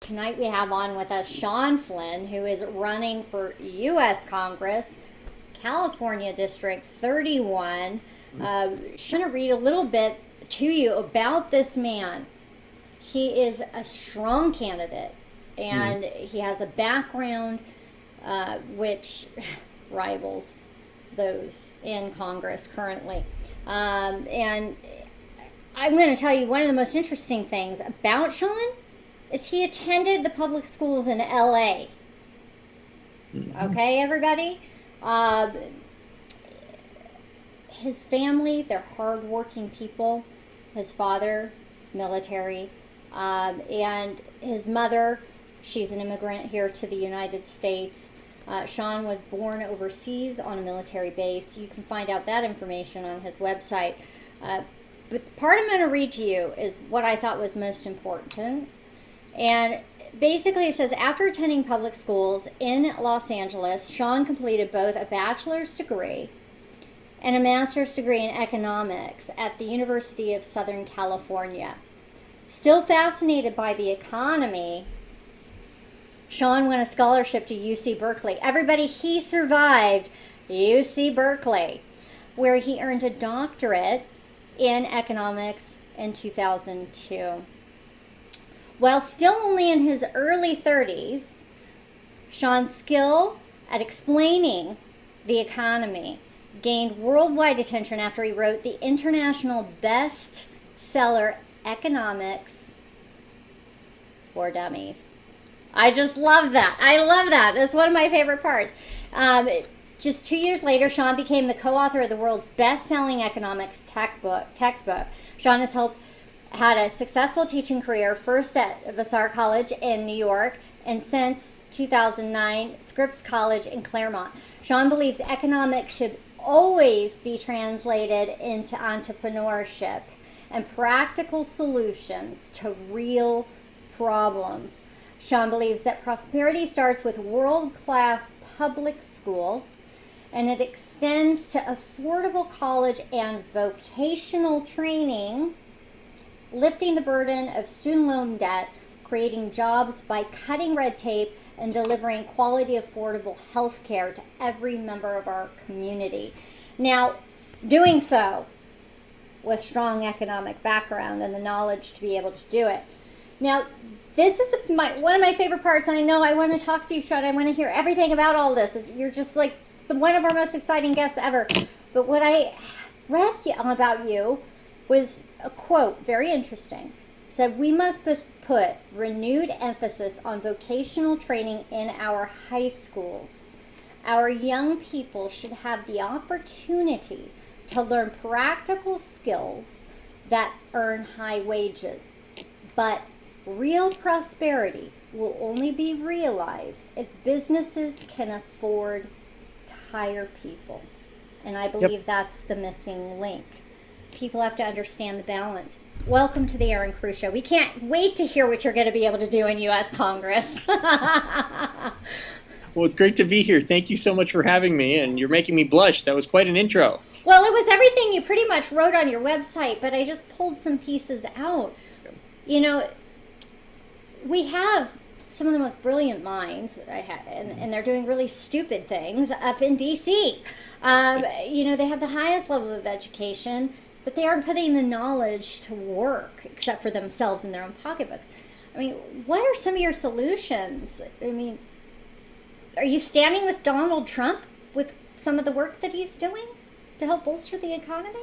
Tonight we have on with us Sean Flynn, who is running for U.S. Congress, California District 31. I'm going to read a little bit to you about this man. He is a strong candidate, and he has a background which rivals those in Congress currently. And I'm going to tell you one of the most interesting things about Sean is he attended the public schools in L.A. Okay, everybody? His family, they're hardworking people. His father is military. And his mother, she's an immigrant here to the United States. Sean was born overseas on a military base. You can find out that information on his website. But the part I'm going to read to you is what I thought was most important. And basically it says, after attending public schools in Los Angeles, Sean completed both a bachelor's degree and a master's degree in economics at the University of Southern California. Still fascinated by the economy, Sean won a scholarship to UC Berkeley. Everybody, he survived UC Berkeley, where he earned a doctorate in economics in 2002. While still only in his early 30s, Sean's skill at explaining the economy gained worldwide attention after he wrote the international bestseller Economics for Dummies. I just love that. I love that. That's one of my favorite parts. Just 2 years later, Sean became the co-author of the world's best-selling economics textbook. Sean has had a successful teaching career, first at Vassar College in New York, and since 2009, Scripps College in Claremont. Sean believes economics should always be translated into entrepreneurship and practical solutions to real problems. Sean believes that prosperity starts with world-class public schools, and it extends to affordable college and vocational training, lifting the burden of student loan debt, creating jobs by cutting red tape, and delivering quality, affordable health care to every member of our community. Now, doing so with strong economic background and the knowledge to be able to do it. Now, this is one of my favorite parts. I know I want to talk to you, Sean. I want to hear everything about all this. You're just like one of our most exciting guests ever. But what I read about you was a quote, very interesting. It said, "We must put renewed emphasis on vocational training in our high schools. Our young people should have the opportunity to learn practical skills that earn high wages. But real prosperity will only be realized if businesses can afford to hire people." And I believe that's the missing link. People have to understand the balance. Welcome to the Erin Cruz Show. We can't wait to hear what you're going to be able to do in U.S. Congress. Well, it's great to be here. Thank you so much for having me, and you're making me blush. That was quite an intro. Well, it was everything you pretty much wrote on your website, but I just pulled some pieces out. You know, we have some of the most brilliant minds, and they're doing really stupid things up in D.C. You know, they have the highest level of education, but they aren't putting the knowledge to work except for themselves in their own pocketbooks. I mean, what are some of your solutions? I mean, are you standing with Donald Trump with some of the work that he's doing to help bolster the economy?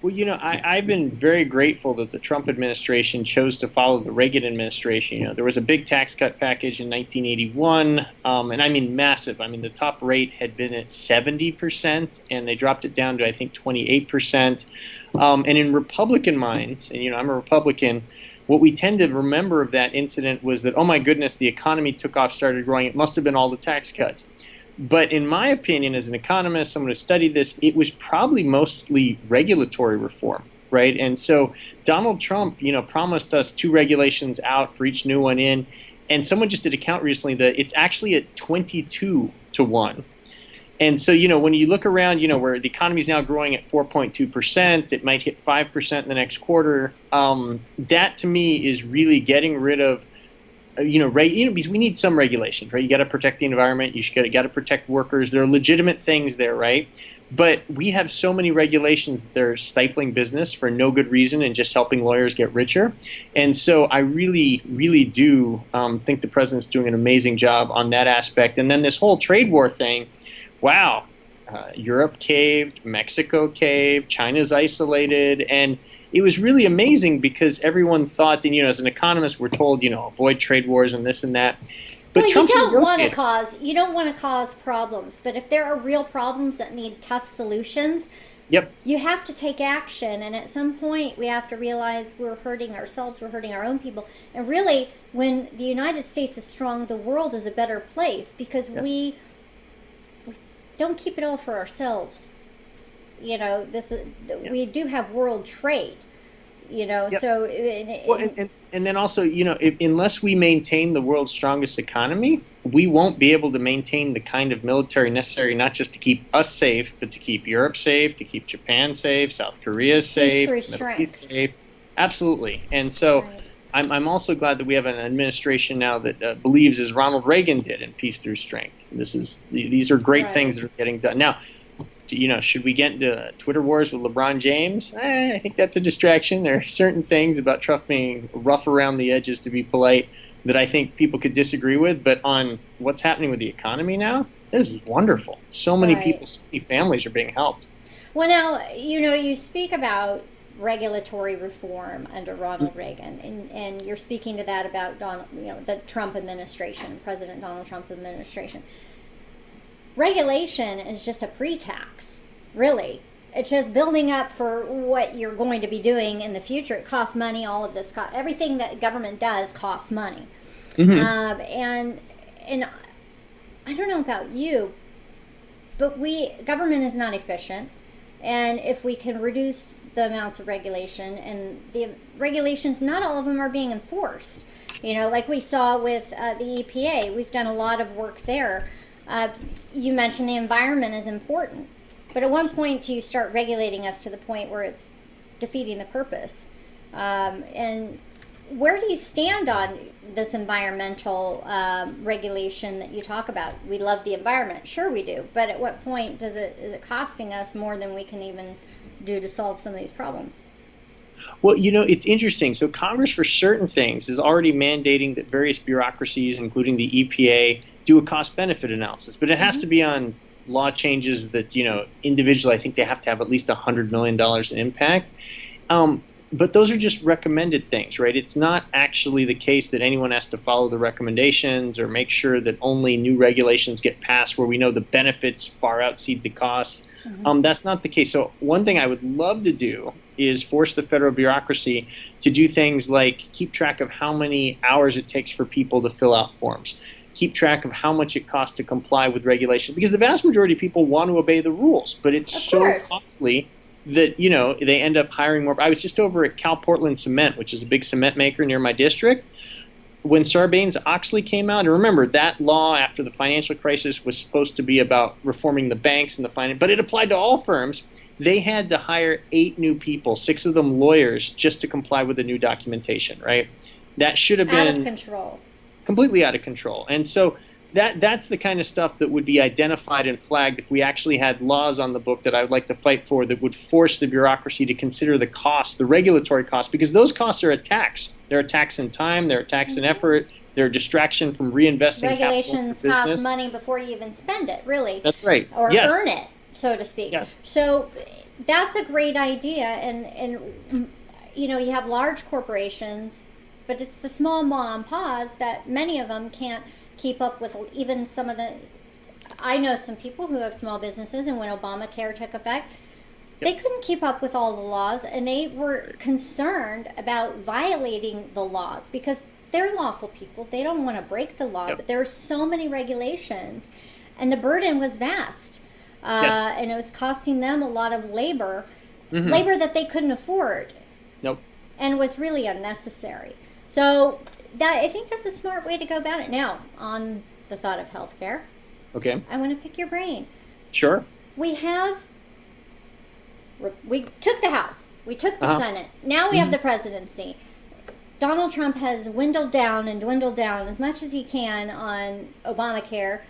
Well, you know, I've been very grateful that the Trump administration chose to follow the Reagan administration. You know, there was a big tax cut package in 1981, and I mean massive. I mean, the top rate had been at 70%, and they dropped it down to, I think, 28%. And in Republican minds, and, you know, I'm a Republican, what we tend to remember of that incident was that, oh, my goodness, the economy took off, started growing. It must have been all the tax cuts. But in my opinion, as an economist, someone who studied this, it was probably mostly regulatory reform, right? And so Donald Trump, you know, promised us 2 regulations out for each new one in. And someone just did a count recently that it's actually at 22 to 1. And so, you know, when you look around, you know, where the economy is now growing at 4.2%, it might hit 5% in the next quarter. That to me is really getting rid of because we need some regulations, right? You got to protect the environment. You got to protect workers. There are legitimate things there, right? But we have so many regulations that are stifling business for no good reason and just helping lawyers get richer. And so I really, really do think the president's doing an amazing job on that aspect. And then this whole trade war thing, wow, Europe caved, Mexico caved, China's isolated, and it was really amazing because everyone thought, and as an economist, we're told, avoid trade wars and this and that. But well, Trump's you don't want to cause problems, but if there are real problems that need tough solutions, yep, you have to take action. And at some point, we have to realize we're hurting ourselves, we're hurting our own people. And really, when the United States is strong, the world is a better place because we don't keep it all for ourselves. We do have world trade. Yep. So and then also, unless we maintain the world's strongest economy, we won't be able to maintain the kind of military necessary not just to keep us safe, but to keep Europe safe, to keep Japan safe, South Korea safe, Middle East safe. Absolutely. And so I'm also glad that we have an administration now that believes, as Ronald Reagan did, in peace through strength. These are great things that are getting done now. Should we get into Twitter wars with LeBron James? I think that's a distraction. There are certain things about Trump being rough around the edges, to be polite, that I think people could disagree with. But on what's happening with the economy now, this is wonderful. So many people, so many families are being helped. Well, now, you speak about regulatory reform under Ronald Reagan, and you're speaking to that about the Trump administration, President Donald Trump administration. Regulation is just a pre-tax, really. It's just building up for what you're going to be doing in the future. It costs money. All of this everything that government does costs money. Mm-hmm. And I don't know about you, but government is not efficient. And if we can reduce the amounts of regulation, and the regulations, not all of them are being enforced. Like we saw with the EPA, we've done a lot of work there. You mentioned the environment is important, but at one point you start regulating us to the point where it's defeating the purpose. And where do you stand on this environmental regulation that you talk about? We love the environment, sure we do, but at what point is it costing us more than we can even do to solve some of these problems? Well, it's interesting. So Congress, for certain things, is already mandating that various bureaucracies, including the EPA, do a cost-benefit analysis. But it has to be on law changes that, individually, I think they have to have at least $100 million in impact. But those are just recommended things, right? It's not actually the case that anyone has to follow the recommendations or make sure that only new regulations get passed where we know the benefits far exceed the costs. Mm-hmm. That's not the case. So one thing I would love to do is force the federal bureaucracy to do things like keep track of how many hours it takes for people to fill out forms, keep track of how much it costs to comply with regulation, because the vast majority of people want to obey the rules, but it's so costly that, they end up hiring more. I was just over at Cal Portland Cement, which is a big cement maker near my district. When Sarbanes-Oxley came out, and remember, that law after the financial crisis was supposed to be about reforming the banks and the finance, but it applied to all firms. They had to hire 8 new people, 6 of them lawyers, just to comply with the new documentation, right? That should have been out of control. Completely out of control. And so that's the kind of stuff that would be identified and flagged if we actually had laws on the book that I would like to fight for that would force the bureaucracy to consider the cost, the regulatory costs, because those costs are a tax. They're a tax in time, they're a tax in effort, they're a distraction from reinvesting regulations cost money before you even spend it, really. That's right. Or earn it, so to speak. Yes. So that's a great idea, and you have large corporations, but it's the small mom and pa's that many of them can't keep up with. Even some of I know some people who have small businesses, and when Obamacare took effect, they couldn't keep up with all the laws, and they were concerned about violating the laws because they're lawful people. They don't want to break the law, but there are so many regulations, and the burden was vast, and it was costing them a lot of labor that they couldn't afford, and was really unnecessary. So I think that's a smart way to go about it. Now, on the thought of healthcare, I want to pick your brain. Sure. We took the House. We took the Senate. Now we have the presidency. Donald Trump has dwindled down as much as he can on Obamacare.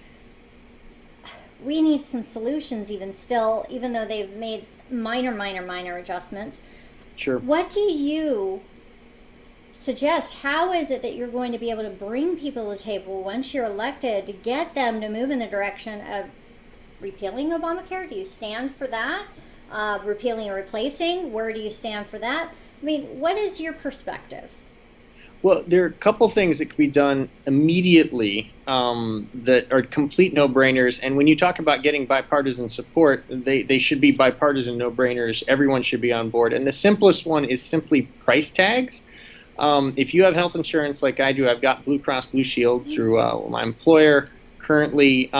We need some solutions even though they've made minor adjustments. Sure. What do you suggest? How is it that you're going to be able to bring people to the table once you're elected to get them to move in the direction of repealing Obamacare? Do you stand for that? Repealing or replacing? Where do you stand for that? I mean, what is your perspective? Well, there are a couple things that can be done immediately that are complete no-brainers. And when you talk about getting bipartisan support, they should be bipartisan no-brainers. Everyone should be on board. And the simplest one is simply price tags. If you have health insurance like I do, I've got Blue Cross Blue Shield through my employer. Currently,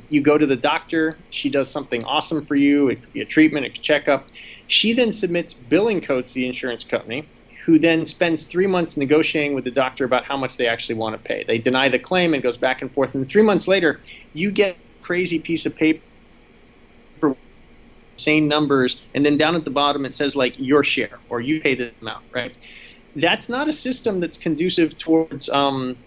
you go to the doctor. She does something awesome for you. It could be a treatment, a checkup. She then submits billing codes to the insurance company, who then spends 3 months negotiating with the doctor about how much they actually want to pay. They deny the claim and goes back and forth. And 3 months later, you get a crazy piece of paper, same numbers, and then down at the bottom it says like your share or you pay this amount, right? That's not a system that's conducive towards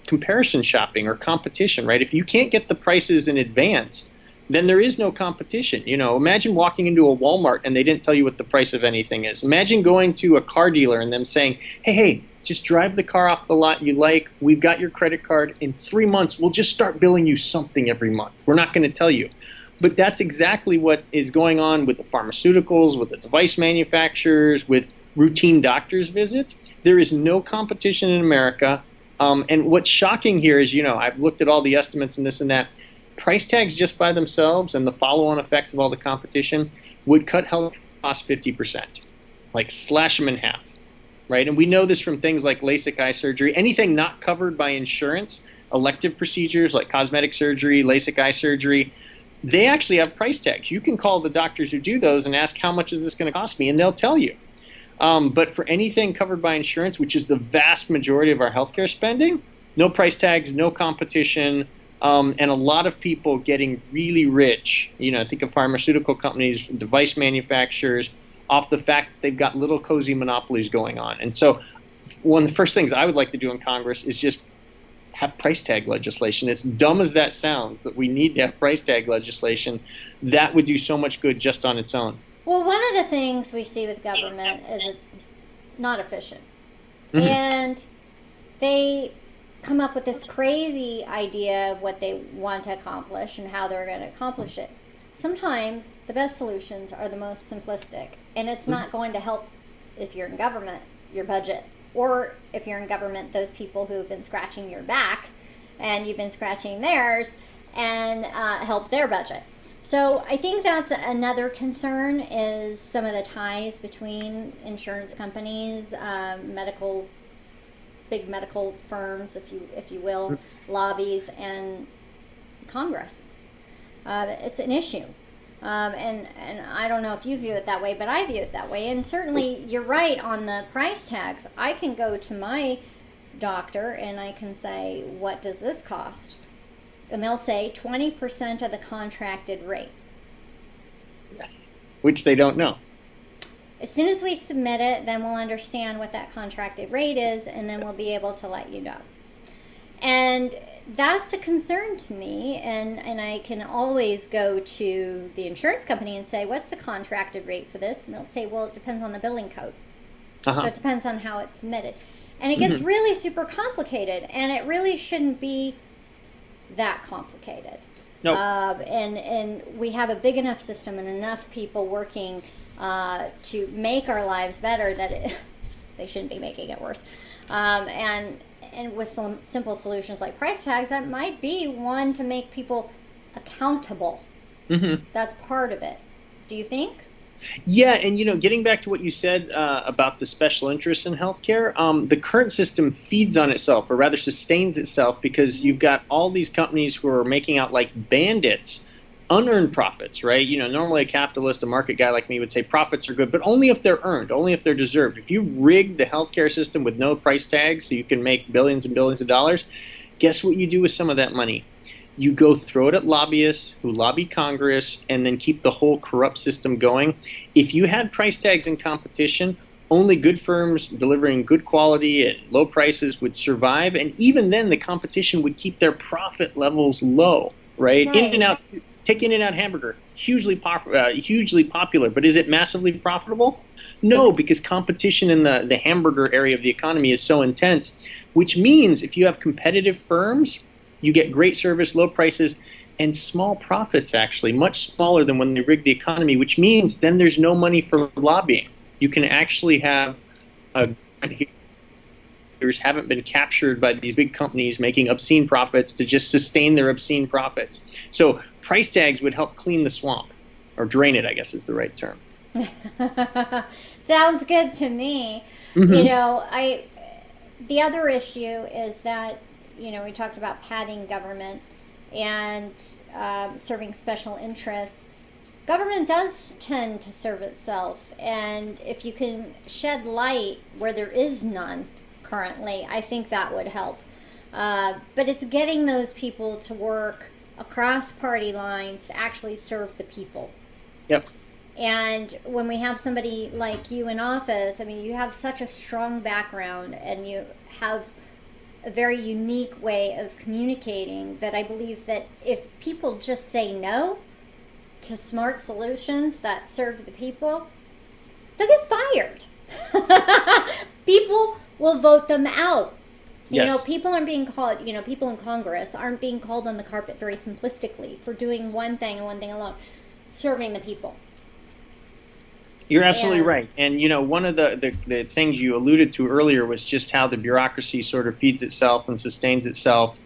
comparison shopping or competition, right? If you can't get the prices in advance, then there is no competition. You know, imagine walking into a Walmart and they didn't tell you what the price of anything is. Imagine going to a car dealer and them saying, hey, just drive the car off the lot you like. We've got your credit card. In 3 months, we'll just start billing you something every month. We're not going to tell you. But that's exactly what is going on with the pharmaceuticals, with the device manufacturers, with routine doctor's visits. There is no competition in America. And what's shocking here is, you know, I've looked at all the estimates and this and that. Price tags just by themselves and the follow-on effects of all the competition would cut health costs 50%, like slash them in half, right? And we know this from things like LASIK eye surgery, anything not covered by insurance, elective procedures like cosmetic surgery, LASIK eye surgery, they actually have price tags. You can call the doctors who do those and ask how much is this going to cost me, and they'll tell you. But for anything covered by insurance, which is the vast majority of our healthcare spending, no price tags, no competition, and a lot of people getting really rich. You know, think of pharmaceutical companies, device manufacturers, off the fact that they've got little cozy monopolies going on. And so one of the first things I would like to do in Congress is just have price tag legislation. As dumb as that sounds, that we need to have price tag legislation, that would do so much good just on its own. Well, one of the things we see with government is it's not efficient. Mm-hmm. And they come up with this crazy idea of what they want to accomplish and how they're going to accomplish it. Sometimes the best solutions are the most simplistic, and it's not going to help, if you're in government, your budget, or if you're in government, those people who have been scratching your back and you've been scratching theirs, and help their budget. So I think that's another concern, is some of the ties between insurance companies, big medical firms, if you will, lobbies, and Congress. It's an issue. And I don't know if you view it that way, but I view it that way. And certainly you're right on the price tags. I can go to my doctor and I can say, what does this cost? And they'll say 20% of the contracted rate. Yes. Which they don't know. As soon as we submit it, then we'll understand what that contracted rate is, and then we'll be able to let you know. And that's a concern to me, and I can always go to the insurance company and say, what's the contracted rate for this? And they'll say, well, it depends on the billing code. So it depends on how it's submitted. And it gets really super complicated, and it really shouldn't be that complicated. Nope. And we have a big enough system and enough people working to make our lives better that they shouldn't be making it worse. And with some simple solutions like price tags, that might be one to make people accountable. That's part of it. Do you think? Yeah, and you know, getting back to what you said about the special interests in healthcare, the current system feeds on itself, or rather sustains itself, because you've got all these companies who are making out like bandits unearned profits, right? You know, normally a capitalist, a market guy like me would say profits are good, but only if they're earned, only if they're deserved. If you rig the healthcare system with no price tags so you can make billions and billions of dollars, guess what you do with some of that money? You go throw it at lobbyists who lobby Congress and then keep the whole corrupt system going. If you had price tags in competition, only good firms delivering good quality at low prices would survive, and even then the competition would keep their profit levels low, right? Right. Take In-N-Out hamburger, hugely popular, but is it massively profitable? No, because competition in the hamburger area of the economy is so intense, which means if you have competitive firms, you get great service, low prices, and small profits, actually, much smaller than when they rig the economy, which means then there's no money for lobbying. You can actually have haven't been captured by these big companies making obscene profits to just sustain their obscene profits. So price tags would help clean the swamp, or drain it, I guess is the right term. Sounds good to me. Mm-hmm. The other issue is that, we talked about padding government and serving special interests. Government does tend to serve itself, and if you can shed light where there is none currently, I think that would help. But it's getting those people to work across party lines to actually serve the people. Yep. And when we have somebody like you in office, you have such a strong background and you have a very unique way of communicating that I believe that if people just say no to smart solutions that serve the people, they'll get fired. People will vote them out. Yes. People aren't being called, people in Congress aren't being called on the carpet very simplistically for doing one thing and one thing alone, serving the people. You're absolutely right. And, one of the things you alluded to earlier was just how the bureaucracy sort of feeds itself and sustains itself.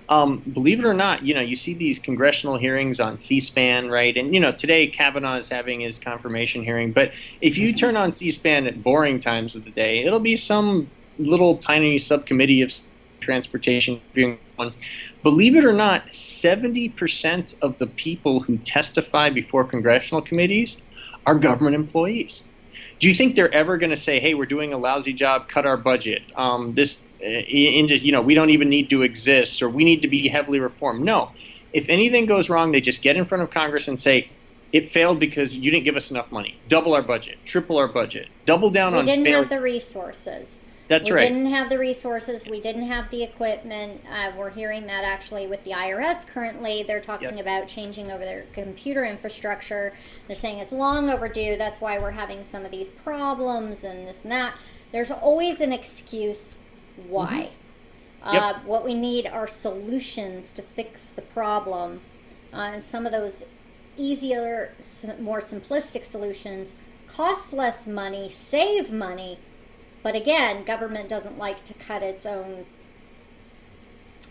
Believe it or not, you see these congressional hearings on C-SPAN, right? And, today Kavanaugh is having his confirmation hearing. But if you turn on C-SPAN at boring times of the day, it'll be some little tiny subcommittee of transportation being on. Believe it or not, 70% of the people who testify before congressional committees are government employees. Do you think they're ever going to say, hey, we're doing a lousy job, cut our budget, we don't even need to exist, or we need to be heavily reformed? No. If anything goes wrong, they just get in front of Congress and say, it failed because you didn't give us enough money. Double our budget, triple our budget, double down on failure. We didn't have the resources. That's right. We didn't have the resources. We didn't have the equipment. We're hearing that actually with the IRS currently. They're talking about changing over their computer infrastructure. They're saying it's long overdue. That's why we're having some of these problems and this and that. There's always an excuse why. Mm-hmm. What we need are solutions to fix the problem. And some of those easier, more simplistic solutions cost less money, save money. But again, government doesn't like to cut its own.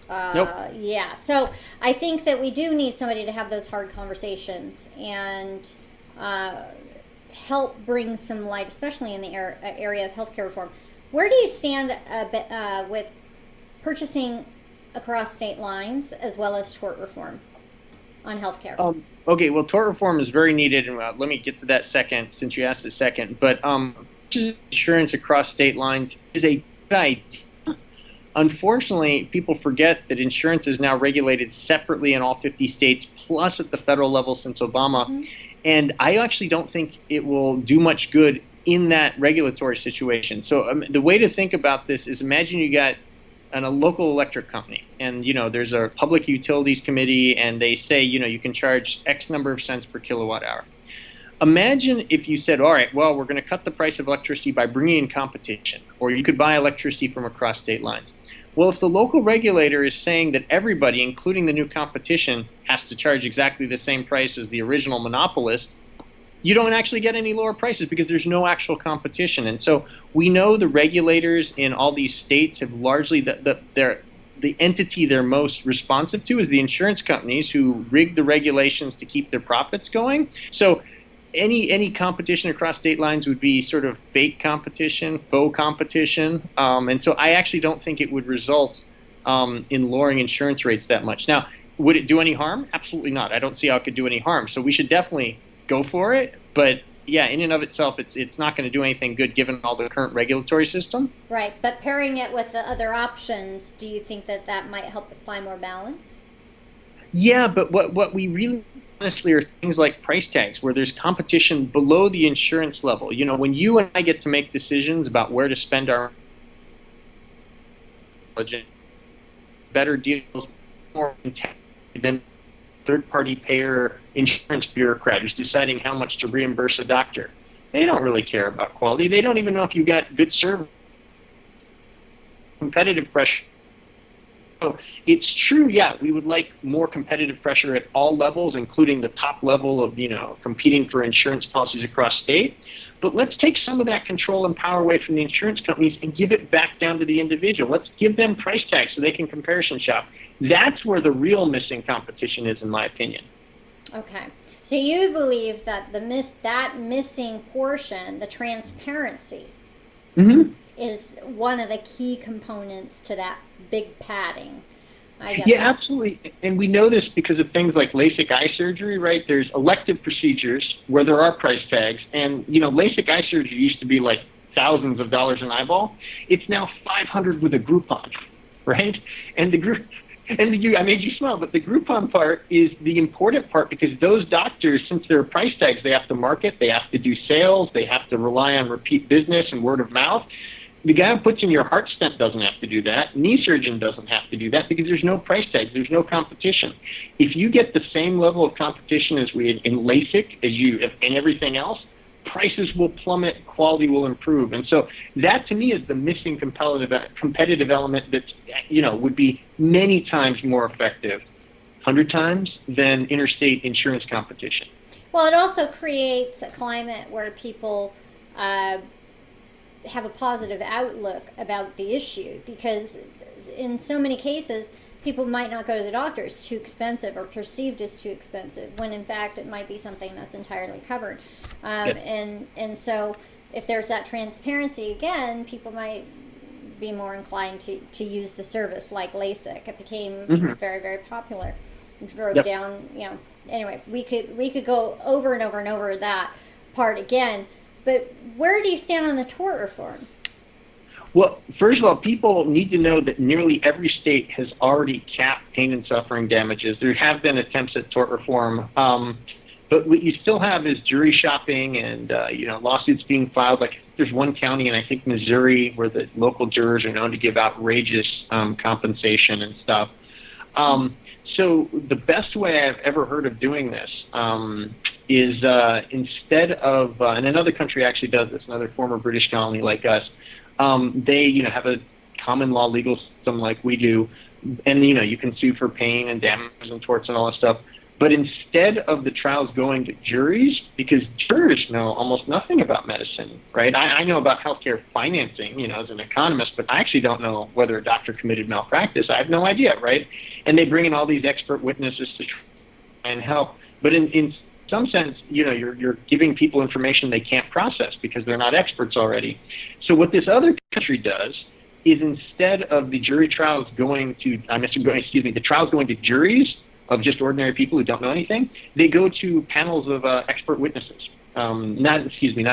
Nope. Yeah. So I think that we do need somebody to have those hard conversations and help bring some light, especially in the area of healthcare reform. Where do you stand with purchasing across state lines as well as tort reform on healthcare? Okay. Well, tort reform is very needed, and let me get to that second, since you asked it second. But insurance across state lines is a good idea. Unfortunately, people forget that insurance is now regulated separately in all 50 states, plus at the federal level since Obama. Mm-hmm. And I actually don't think it will do much good in that regulatory situation. So the way to think about this is, imagine you got a local electric company, and there's a public utilities committee, and they say you can charge X number of cents per kilowatt hour. Imagine if you said, all right, well, we're going to cut the price of electricity by bringing in competition, or you could buy electricity from across state lines. Well, if the local regulator is saying that everybody, including the new competition, has to charge exactly the same price as the original monopolist, you don't actually get any lower prices because there's no actual competition. And so we know the regulators in all these states have largely, the entity they're most responsive to is the insurance companies who rig the regulations to keep their profits going. So any competition across state lines would be sort of fake competition, faux competition. And so I actually don't think it would result in lowering insurance rates that much. Now, would it do any harm? Absolutely not. I don't see how it could do any harm. So we should definitely go for it. But yeah, in and of itself, it's not going to do anything good given all the current regulatory system. Right. But pairing it with the other options, do you think that might help it find more balance? Yeah, but what we really honestly are things like price tags, where there's competition below the insurance level. You know, when you and I get to make decisions about where to spend our budget, better deals, more than third-party payer insurance bureaucrat who's deciding how much to reimburse a doctor. They don't really care about quality. They don't even know if you got good service. Competitive pressure. So it's true, yeah, we would like more competitive pressure at all levels, including the top level of, you know, competing for insurance policies across state. But let's take some of that control and power away from the insurance companies and give it back down to the individual. Let's give them price tags so they can comparison shop. That's where the real missing competition is, in my opinion. Okay. So you believe that that missing portion, the transparency, is one of the key components to that big padding. I get that. Absolutely. And we know this because of things like LASIK eye surgery, right? There's elective procedures where there are price tags. And, you know, LASIK eye surgery used to be like thousands of dollars an eyeball. It's now $500 with a Groupon, right? And I made you smile, but the Groupon part is the important part, because those doctors, since there are price tags, they have to market, they have to do sales, they have to rely on repeat business and word of mouth. The guy who puts in your heart stent doesn't have to do that. Knee surgeon doesn't have to do that, because there's no price tags. There's no competition. If you get the same level of competition as we had in LASIK, as you in everything else, prices will plummet, quality will improve. And so that, to me, is the missing competitive element that, you know, would be many times more effective, 100 times, than interstate insurance competition. Well, it also creates a climate where people have a positive outlook about the issue, because in so many cases people might not go to the doctor. It's too expensive, or perceived as too expensive, when in fact it might be something that's entirely covered. And so if there's that transparency, again, people might be more inclined to use the service, like LASIK. It became very, very popular. It drove down, you know, anyway, we could go over and over and over that part again. But where do you stand on the tort reform? Well, first of all, people need to know that nearly every state has already capped pain and suffering damages. There have been attempts at tort reform, but what you still have is jury shopping and you know, lawsuits being filed. Like, there's one county in, I think, Missouri, where the local jurors are known to give outrageous compensation and stuff. So the best way I've ever heard of doing this is instead of, and another country actually does this, another former British colony like us, they, you know, have a common law legal system like we do, and, you know, you can sue for pain and damages and torts and all that stuff. But instead of the trials going to juries, because jurors know almost nothing about medicine, right? I know about healthcare financing, you know, as an economist, but I actually don't know whether a doctor committed malpractice. I have no idea, right? And they bring in all these expert witnesses to try and help. But in some sense, you know, you're giving people information they can't process because they're not experts already. So what this other country does is, instead of the jury trials going to, the trials going to juries of just ordinary people who don't know anything, they go to panels of expert witnesses. Not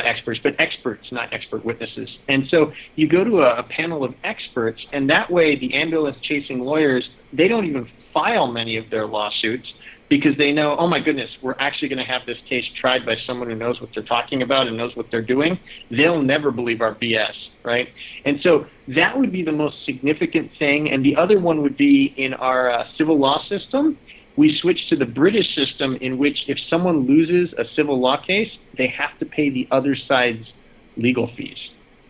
experts, but experts, not expert witnesses. And so you go to a panel of experts, and that way the ambulance-chasing lawyers, they don't even file many of their lawsuits, because they know, oh my goodness, we're actually going to have this case tried by someone who knows what they're talking about and knows what they're doing. They'll never believe our BS, right? And so that would be the most significant thing. And the other one would be in our civil law system. We switched to the British system, in which if someone loses a civil law case, they have to pay the other side's legal fees,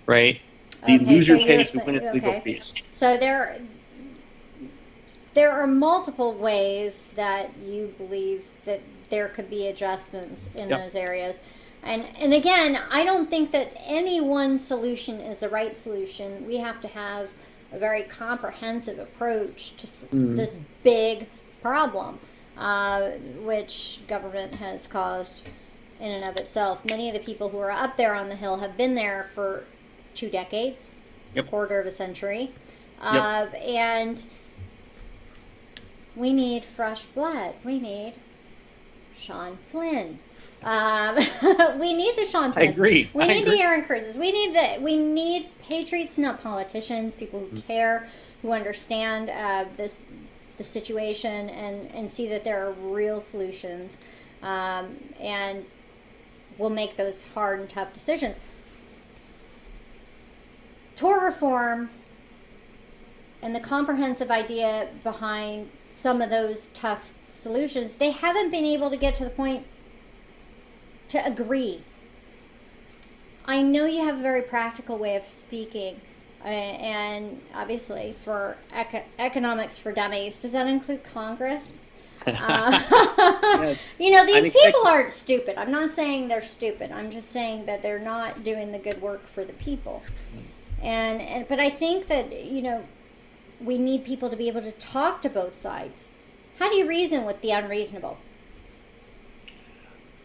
right? The loser pays the winner's legal fees. So there are multiple ways that you believe that there could be adjustments in those areas. And again, I don't think that any one solution is the right solution. We have to have a very comprehensive approach to this big problem, which government has caused in and of itself. Many of the people who are up there on the Hill have been there for 2 decades, a quarter of a century, and we need fresh blood. We need Sean Flynn. We need the Sean Flynns. I agree. We need the Erin Cruzes. We need patriots, not politicians. People who care, who understand the situation and see that there are real solutions. and will make those hard and tough decisions. Tort reform and the comprehensive idea behind some of those tough solutions, they haven't been able to get to the point to agree. I know you have a very practical way of speaking, and obviously for economics for dummies, does that include Congress? Yes. You know, these people aren't stupid. I'm not saying they're stupid. I'm just saying that they're not doing the good work for the people. But I think that, you know, we need people to be able to talk to both sides. How do you reason with the unreasonable?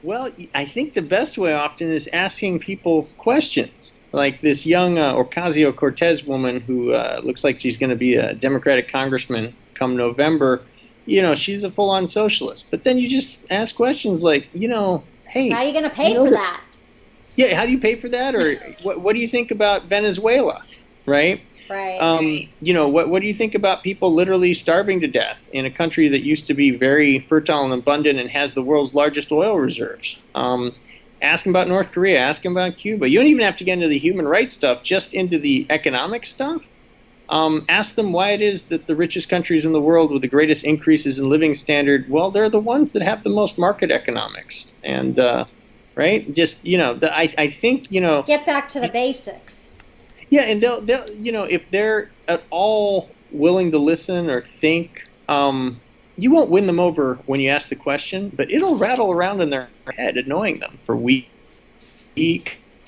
Well, I think the best way often is asking people questions. Like this young Ocasio-Cortez woman who looks like she's going to be a Democratic congressman come November. You know, she's a full-on socialist. But then you just ask questions like, you know, hey, how are you going to pay for that? Yeah, how do you pay for that? Or what do you think about Venezuela, right? Right. You know, what do you think about people literally starving to death in a country that used to be very fertile and abundant and has the world's largest oil reserves? Ask them about North Korea. Ask them about Cuba. You don't even have to get into the human rights stuff, just into the economic stuff. Ask them why it is that the richest countries in the world with the greatest increases in living standard, well, they're the ones that have the most market economics. And, right? Just, you know, I think, you know... Get back to the basics. Yeah, and they'll, you know, if they're at all willing to listen or think, you won't win them over when you ask the question, but it'll rattle around in their head, annoying them for weeks,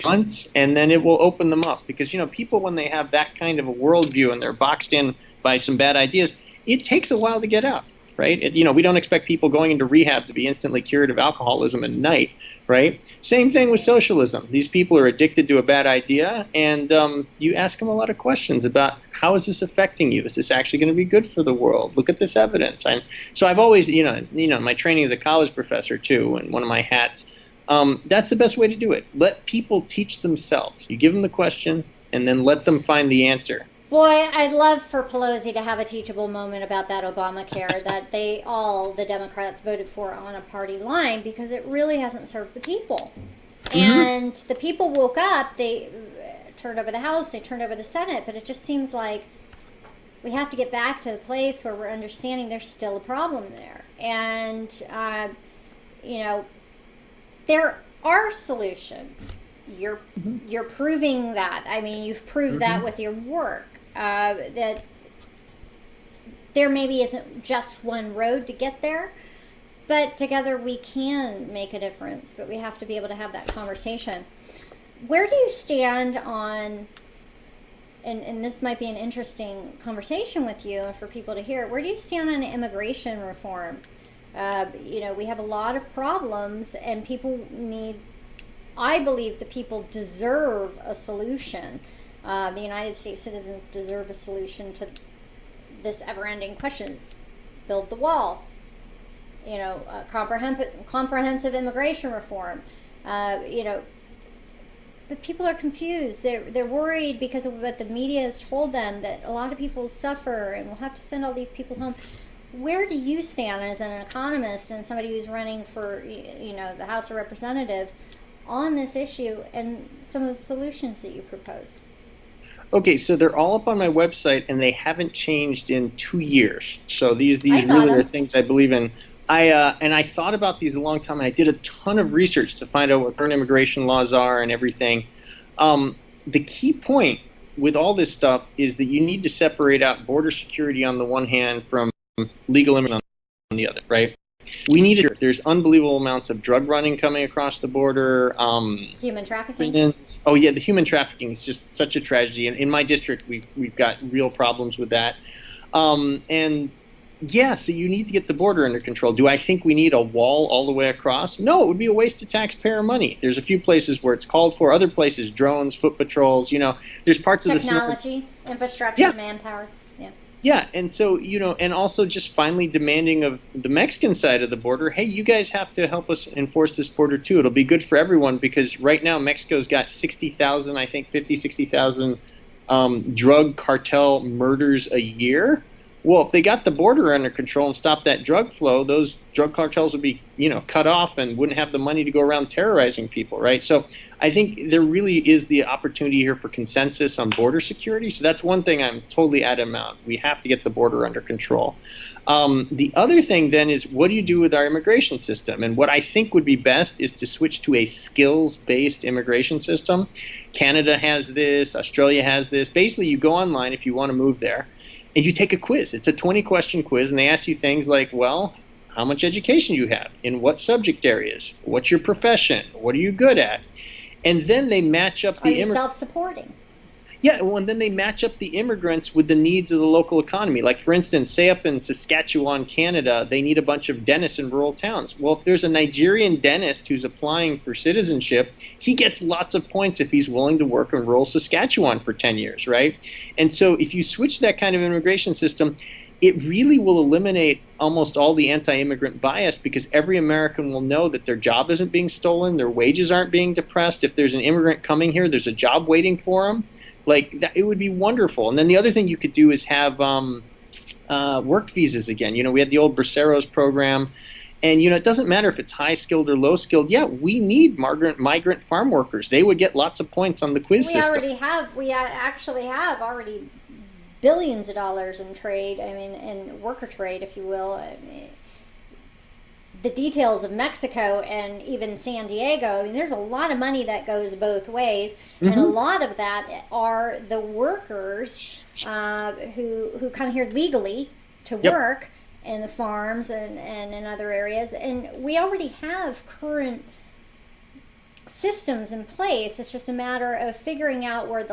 months, and then it will open them up. Because, you know, people, when they have that kind of a worldview and they're boxed in by some bad ideas, it takes a while to get out, right? You know, we don't expect people going into rehab to be instantly cured of alcoholism in a night. Right? Same thing with socialism. These people are addicted to a bad idea, and you ask them a lot of questions about how is this affecting you? Is this actually going to be good for the world? Look at this evidence. So I've always, you know, my training as a college professor too, and one of my hats. That's the best way to do it. Let people teach themselves. You give them the question, and then let them find the answer. Boy, I'd love for Pelosi to have a teachable moment about that Obamacare that the Democrats voted for on a party line, because it really hasn't served the people. Mm-hmm. And the people woke up, they turned over the House, they turned over the Senate, but it just seems like we have to get back to the place where we're understanding there's still a problem there. And, you know, there are solutions. You're proving that. I mean, you've proved that with your work. That there maybe isn't just one road to get there, but together we can make a difference. But we have to be able to have that conversation. Where do you stand on, and this might be an interesting conversation with you and for people to hear, where do you stand on immigration reform? You know, we have a lot of problems, and people need, I believe the people deserve a solution. The United States citizens deserve a solution to this ever-ending question. Build the wall. You know, comprehensive immigration reform. You know, but people are confused. They're worried because of what the media has told them, that a lot of people suffer and we'll have to send all these people home. Where do you stand as an economist and somebody who's running for, you know, the House of Representatives on this issue and some of the solutions that you propose? Okay, so they're all up on my website, and they haven't changed in 2 years. So these really are things I believe in. I thought about these a long time, and I did a ton of research to find out what current immigration laws are and everything. The key point with all this stuff is that you need to separate out border security on the one hand from legal immigrants on the other, right? We need it. There's unbelievable amounts of drug running coming across the border. Human trafficking? Oh, yeah, the human trafficking is just such a tragedy. And in my district, we've got real problems with that. And, yeah, so you need to get the border under control. Do I think we need a wall all the way across? No, it would be a waste of taxpayer money. There's a few places where it's called for. Other places, drones, foot patrols, you know. There's parts of the technology, infrastructure, manpower. Yeah, and so, you know, and also just finally demanding of the Mexican side of the border, hey, you guys have to help us enforce this border too. It'll be good for everyone, because right now Mexico's got 60,000, I think 60,000 drug cartel murders a year. Well, if they got the border under control and stopped that drug flow, those drug cartels would be cut off and wouldn't have the money to go around terrorizing people, right? So I think there really is the opportunity here for consensus on border security. So that's one thing I'm totally adamant on. We have to get the border under control. The other thing then is, what do you do with our immigration system? And what I think would be best is to switch to a skills-based immigration system. Canada has this, Australia has this. Basically, you go online if you want to move there, and you take a quiz. It's a 20-question quiz, and they ask you things like, well, how much education you have, in what subject areas, what's your profession, what are you good at, and then they match up the. Are you self-supporting? Yeah, well, and then they match up the immigrants with the needs of the local economy. Like, for instance, say up in Saskatchewan, Canada, they need a bunch of dentists in rural towns. Well, if there's a Nigerian dentist who's applying for citizenship, he gets lots of points if he's willing to work in rural Saskatchewan for 10 years, right? And so if you switch that kind of immigration system, it really will eliminate almost all the anti-immigrant bias, because every American will know that their job isn't being stolen, their wages aren't being depressed. If there's an immigrant coming here, there's a job waiting for them. Like, that, it would be wonderful. And then the other thing you could do is have work visas again. We had the old Braceros program. And, it doesn't matter if it's high-skilled or low-skilled. Yeah, we need migrant farm workers. They would get lots of points on the quiz system. We actually have already billions of dollars in trade, in worker trade, if you will. The details of Mexico and even San Diego, there's a lot of money that goes both ways, and a lot of that are the workers who come here legally to work in the farms and in other areas. And we already have current systems in place. It's just a matter of figuring out where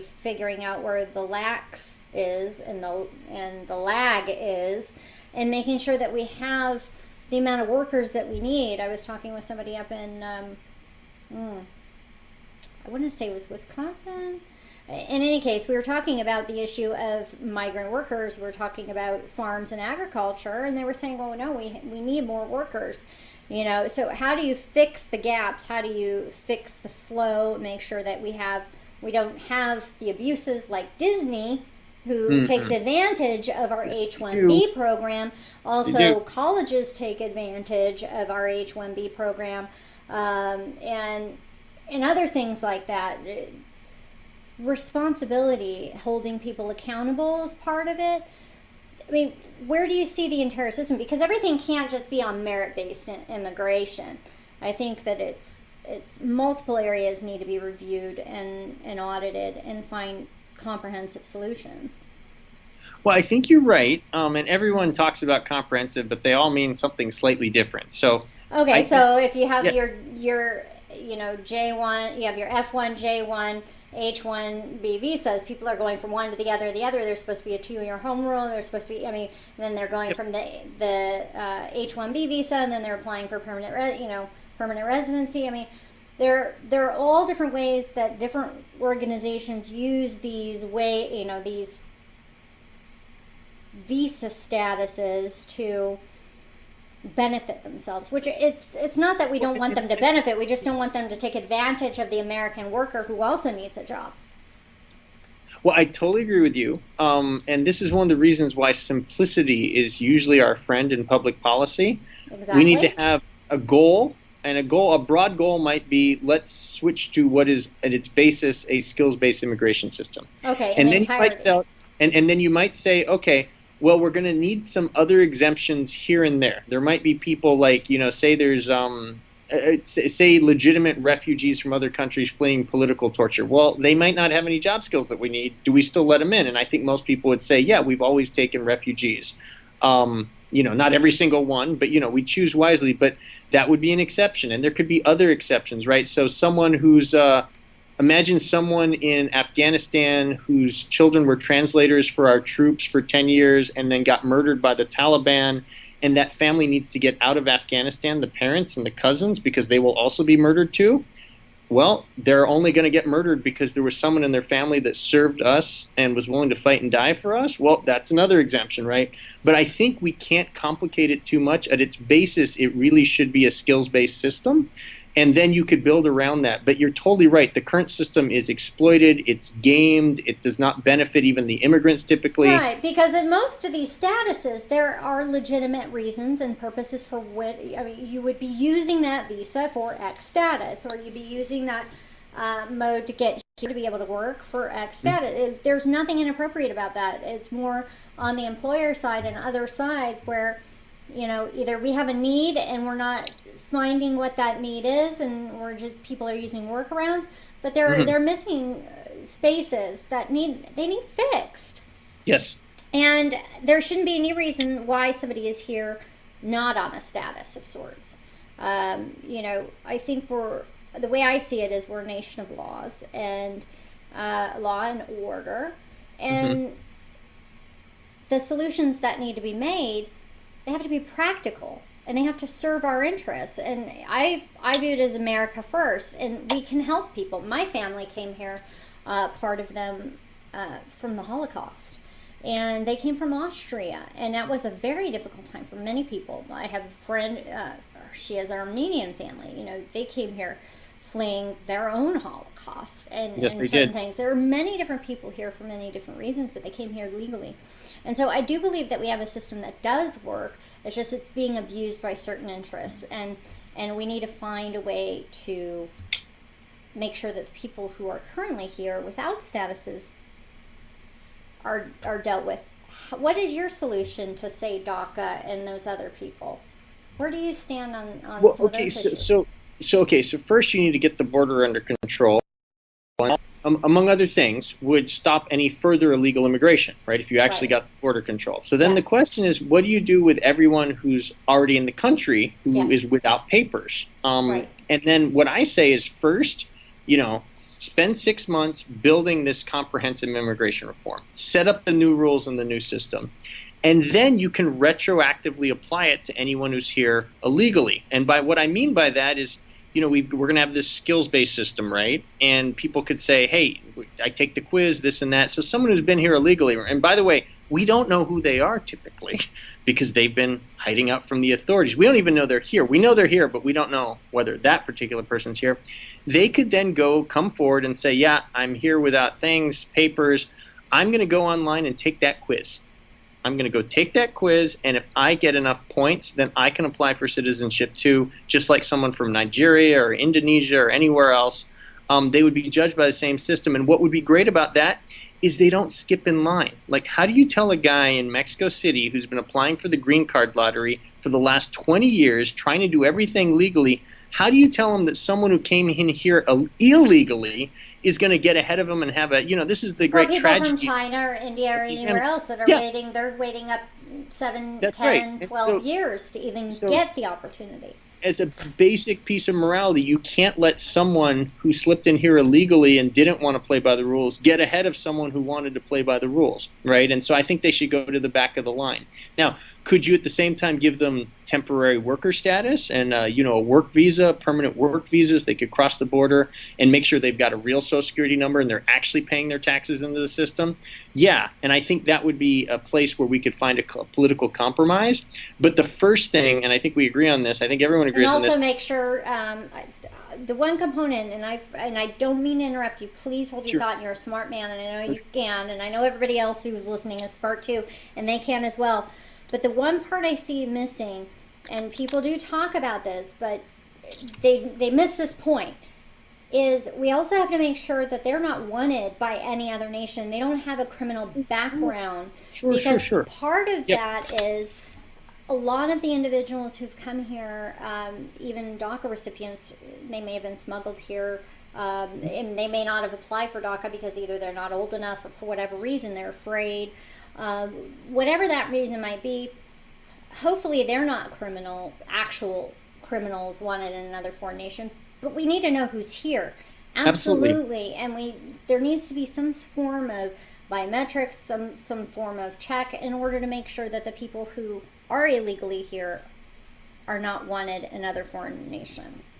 figuring out where the lax is and the lag is, and making sure that we have the amount of workers that we need. I was talking with somebody up in I want to say it was Wisconsin. In any case, we were talking about the issue of migrant workers. We were talking about farms and agriculture, and they were saying, well, no, we need more workers. So how do you fix the gaps? How do you fix the flow? Make sure that we don't have the abuses like Disney, who takes advantage of our H-1B program. Also, colleges take advantage of our H-1B program, and other things like that. Responsibility, holding people accountable is part of it. Where do you see the entire system? Because everything can't just be on merit-based immigration. I think that it's multiple areas need to be reviewed and audited and find comprehensive solutions. Well, I think you're right, and everyone talks about comprehensive, but they all mean something slightly different. So so if you have your J1, you have your F1, J1, H-1B visas, people are going from one to the other. There's supposed to be a 2-year home rule. There's supposed to be, then they're going from the H-1B visa, and then they're applying for permanent residency. There are all different ways that different organizations use these these visa statuses to benefit themselves, which it's not that we don't want them to benefit, we just don't want them to take advantage of the American worker who also needs a job. Well, I totally agree with you, and this is one of the reasons why simplicity is usually our friend in public policy. Exactly. We need to have a goal, and a broad goal might be, let's switch to what is at its basis a skills-based immigration system. Okay, and then you might say, okay, well, we're going to need some other exemptions here and there. There might be people like, say there's, say legitimate refugees from other countries fleeing political torture. Well, they might not have any job skills that we need. Do we still let them in? And I think most people would say, yeah, we've always taken refugees. Not every single one, but, we choose wisely. But that would be an exception. And there could be other exceptions, right? So someone who's imagine someone in Afghanistan whose children were translators for our troops for 10 years and then got murdered by the Taliban, and that family needs to get out of Afghanistan, the parents and the cousins, because they will also be murdered too. Well, they're only going to get murdered because there was someone in their family that served us and was willing to fight and die for us. Well, that's another exemption, right? But I think we can't complicate it too much. At its basis, it really should be a skills-based system. and then you could build around that. But you're totally right. The current system is exploited. It's gamed. It does not benefit even the immigrants typically. Right, because in most of these statuses, there are legitimate reasons and purposes for what, I mean, you would be using that visa for X status, or you'd be using that mode to get here to be able to work for X status. There's nothing inappropriate about that. It's more on the employer side and other sides where, either we have a need and we're not finding what that need is, and we're just, people are using workarounds, but they're missing spaces that need fixed. Yes. And there shouldn't be any reason why somebody is here not on a status of sorts. I think the way I see it is we're a nation of laws and law and order, and the solutions that need to be made, they have to be practical and they have to serve our interests. And I view it as America first, and we can help people. My family came here, part of them from the Holocaust, and they came from Austria, and that was a very difficult time for many people. I have a friend, she has an Armenian family. They came here fleeing their own Holocaust and certain things. There are many different people here for many different reasons, but they came here legally. And so I do believe that we have a system that does work. It's just it's being abused by certain interests, and we need to find a way to make sure that the people who are currently here without statuses are dealt with. What is your solution to, say, DACA and those other people? Where do you stand on some of those issues? So first you need to get the border under control. Among other things, would stop any further illegal immigration, right, if you actually got the border control. So then the question is, what do you do with everyone who's already in the country who is without papers? And then what I say is, first, spend 6 months building this comprehensive immigration reform. Set up the new rules in the new system. And then you can retroactively apply it to anyone who's here illegally. And by what I mean by that is, we're going to have this skills-based system, right? And people could say, hey, I take the quiz, this and that. So someone who's been here illegally, and by the way, we don't know who they are typically because they've been hiding out from the authorities. We don't even know they're here. We know they're here, but we don't know whether that particular person's here. They could then come forward and say, yeah, I'm here without things, papers. I'm going to go online and take that quiz. I'm going to go take that quiz, and if I get enough points, then I can apply for citizenship too, just like someone from Nigeria or Indonesia or anywhere else. They would be judged by the same system. And what would be great about that is they don't skip in line. Like, how do you tell a guy in Mexico City who's been applying for the green card lottery for the last 20 years, trying to do everything legally, how do you tell him that someone who came in here illegally is going to get ahead of him and have this is the great tragedy. People from China or India or anywhere else that are waiting, they're waiting up 7, 10, 12 years to even get the opportunity. As a basic piece of morality, you can't let someone who slipped in here illegally and didn't want to play by the rules get ahead of someone who wanted to play by the rules, right? And so I think they should go to the back of the line. Now, could you at the same time give them temporary worker status and a work visa, permanent work visas? They could cross the border and make sure they've got a real Social Security number and they're actually paying their taxes into the system. Yeah, and I think that would be a place where we could find a political compromise. But the first thing, and I think we agree on this, I think everyone agrees on this. And also make sure the one component, and I don't mean to interrupt you. Please hold your thought. And you're a smart man, and I know you can, and I know everybody else who's listening is smart too, and they can as well. But the one part I see missing, and people do talk about this, but they miss this point, is we also have to make sure that they're not wanted by any other nation. They don't have a criminal background. Because part of that is a lot of the individuals who've come here, even DACA recipients, they may have been smuggled here, and they may not have applied for DACA because either they're not old enough or for whatever reason they're afraid. Whatever that reason might be, hopefully they're not actual criminals wanted in another foreign nation. But we need to know who's here. Absolutely. And there needs to be some form of biometrics, some form of check in order to make sure that the people who are illegally here are not wanted in other foreign nations.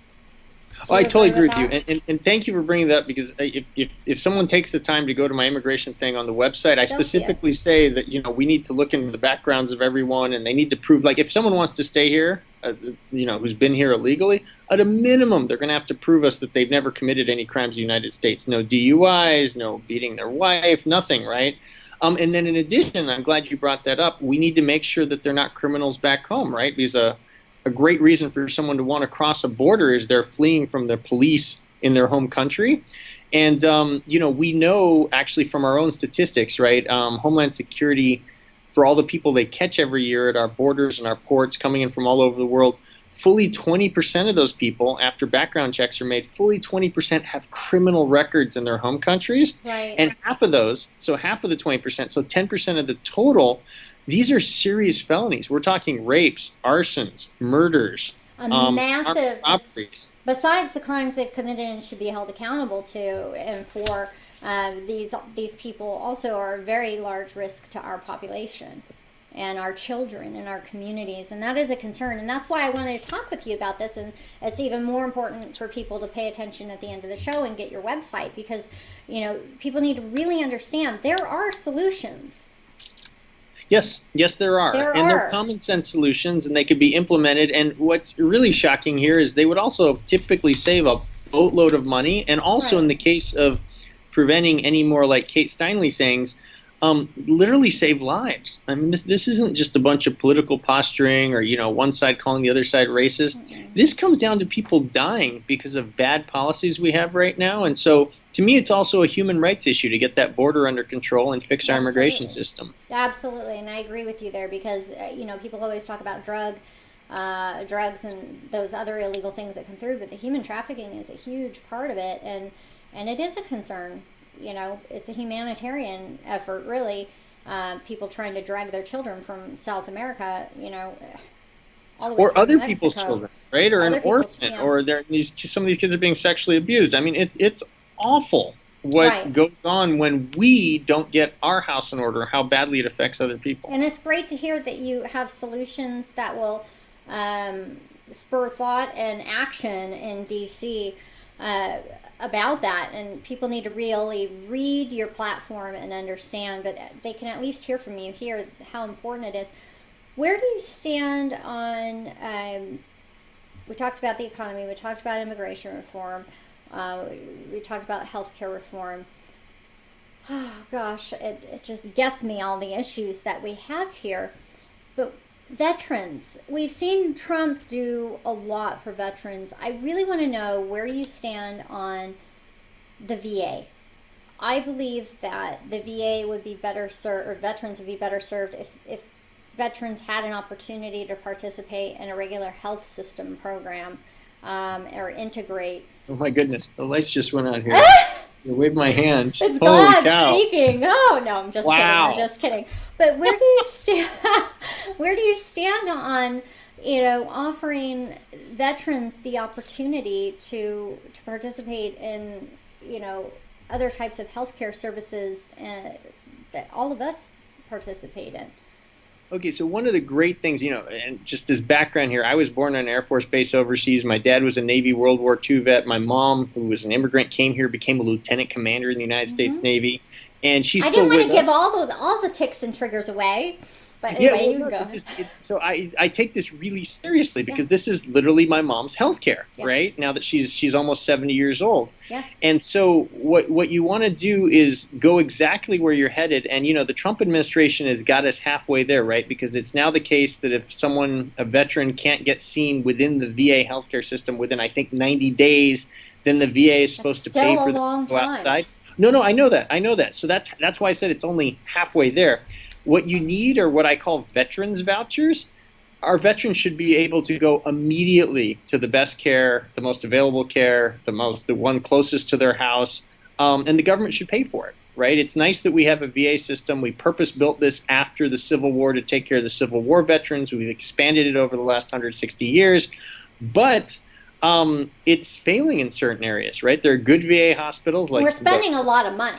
I totally agree with you, and thank you for bringing that up, because if someone takes the time to go to my immigration thing on the website, I specifically say that we need to look into the backgrounds of everyone, and they need to prove, like, if someone wants to stay here who's been here illegally, at a minimum, they're going to have to prove us that they've never committed any crimes in the United States. No DUIs, no beating their wife, nothing, right? And then in addition, I'm glad you brought that up, we need to make sure that they're not criminals back home, right? Because a great reason for someone to want to cross a border is they're fleeing from the police in their home country. And, we know actually from our own statistics, right, Homeland Security, for all the people they catch every year at our borders and our ports coming in from all over the world, fully 20% of those people, after background checks are made, fully 20% have criminal records in their home countries. Right. And half of those, so half of the 20%, so 10% of the total, these are serious felonies. We're talking rapes, arsons, murders, massive, robberies. Besides the crimes they've committed and should be held accountable to, and for these people also are a very large risk to our population and our children and our communities, and that is a concern, and that's why I wanted to talk with you about this. And it's even more important for people to pay attention at the end of the show and get your website, because people need to really understand there are solutions. Yes, there are. They're common sense solutions, and they could be implemented. And what's really shocking here is they would also typically save a boatload of money, and also right. in the case of preventing any more like Kate Steinle things, literally save lives. I mean, this isn't just a bunch of political posturing or, one side calling the other side racist. Mm-hmm. This comes down to people dying because of bad policies we have right now. And so to me, it's also a human rights issue to get that border under control and fix our immigration system. Absolutely. And I agree with you there, because, people always talk about drugs and those other illegal things that come through, but the human trafficking is a huge part of it. And it is a concern. It's a humanitarian effort, really. People trying to drag their children from South America, all the way or other Mexico. People's children, right? Or an orphan, or some of these kids are being sexually abused. I mean, it's awful what goes on when we don't get our house in order, how badly it affects other people. And it's great to hear that you have solutions that will spur thought and action in D.C. About that, and people need to really read your platform and understand, but they can at least hear from you here how important it is. Where do you stand on, we talked about the economy, we talked about immigration reform, we talked about healthcare reform. Oh gosh, it just gets me, all the issues that we have here. But veterans, we've seen Trump do a lot for veterans. I really want to know where you stand on the VA. I believe that the VA would be better served, or veterans would be better served if veterans had an opportunity to participate in a regular health system program, or integrate. Oh my goodness, the lights just went out here. You waved my hand. It's God speaking. Oh no, I'm just kidding. I'm just kidding. But where do you stand? Where do you stand on, offering veterans the opportunity to participate in, other types of healthcare services that all of us participate in? Okay, so one of the great things, and just as background here, I was born on an Air Force base overseas. My dad was a Navy World War II vet. My mom, who was an immigrant, came here, became a lieutenant commander in the United States Navy, and she's still with us. I didn't want to give all the ticks and triggers away. But anyway, you can go. So I take this really seriously, because this is literally my mom's health care, right? Now that she's almost 70 years old. Yes. And so what you want to do is go exactly where you're headed. And, the Trump administration has got us halfway there, right? Because it's now the case that if a veteran can't get seen within the VA healthcare system within, I think, 90 days, then the VA is supposed to pay for them to go outside. No, I know that. So that's why I said it's only halfway there. What you need are what I call veterans vouchers. Our veterans should be able to go immediately to the best care, the most available care, the one closest to their house, and the government should pay for it, right? It's nice that we have a VA system. We purpose-built this after the Civil War to take care of the Civil War veterans. We've expanded it over the last 160 years, but it's failing in certain areas, right? There are good VA hospitals. We're spending a lot of money.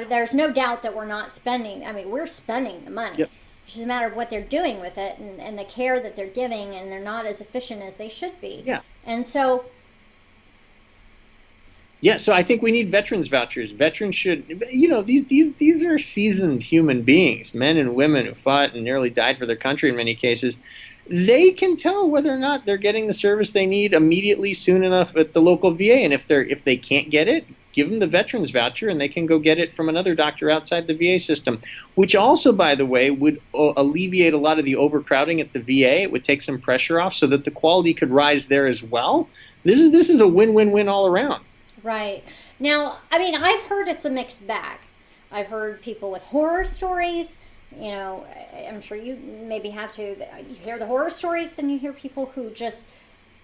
There's no doubt that we're not spending. I mean, we're spending the money. Yep. It's just a matter of what they're doing with it and the care that they're giving, and they're not as efficient as they should be. Yeah. And so... Yeah, so I think we need veterans vouchers. Veterans should, these are seasoned human beings, men and women who fought and nearly died for their country in many cases. they can tell whether or not they're getting the service they need immediately, soon enough at the local VA. And if they can't get it, give them the veterans voucher, and they can go get it from another doctor outside the VA system. Which also, by the way, would alleviate a lot of the overcrowding at the VA. It would take some pressure off, so that the quality could rise there as well. This is a win-win-win all around. Right. Now, I mean, I've heard it's a mixed bag. I've heard people with horror stories. You know, I'm sure you maybe have to. You hear the horror stories, then you hear people who just,